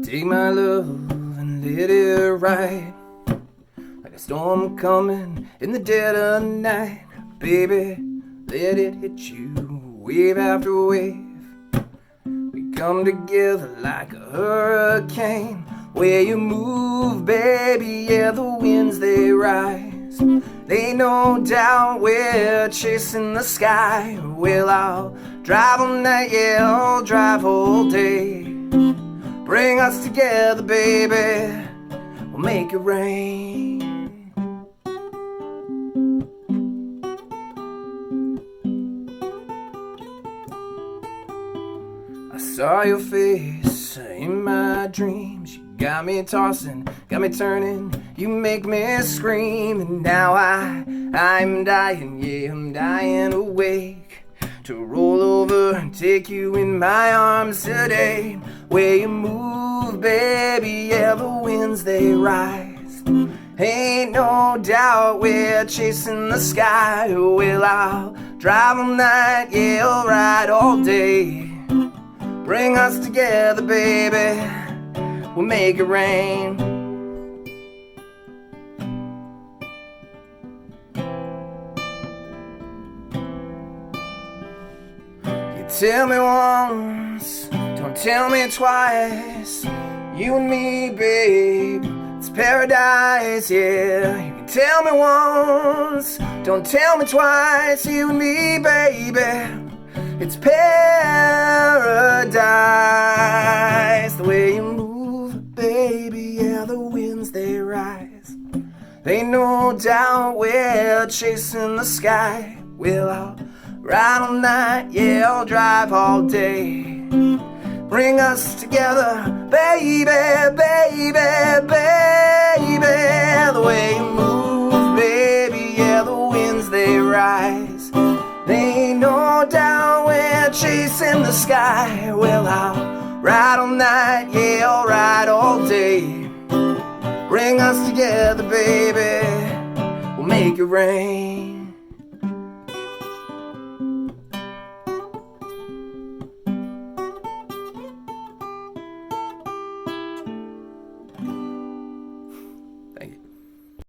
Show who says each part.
Speaker 1: Take my love and let it ride like a storm coming in the dead of night. Baby, let it hit you wave after wave. We come together like a hurricane. Where you move, baby, yeah, the winds they rise. Ain't no doubt we're chasing the sky. Well, I'll drive all night, yeah, I'll drive all day. Bring us together, baby, we'll make it rain. I saw your face in my dreams. You got me tossing, got me turning. You make me scream. And now I'm dying, yeah, I'm dying awake to roll over and take you in my arms today. Where you move, baby, yeah, the winds they rise. Ain't no doubt we're chasing the sky. Well, I'll drive all night, yeah, I'll ride all day. Bring us together, baby, we'll make it rain. You tell me once, don't tell me twice. You and me, babe, it's paradise, yeah. You can tell me once, don't tell me twice. You and me, baby, it's paradise. The way you move, baby, yeah, the winds they rise. Ain't no doubt we're chasing the sky. Well, I'll ride all night, yeah, I'll drive all day. Bring us together, baby, baby, baby. The way you move, baby, yeah, the winds they rise. Ain't no doubt we're chasing the sky. Well, I'll ride all night, yeah, I'll ride all day. Bring us together, baby, we'll make it rain.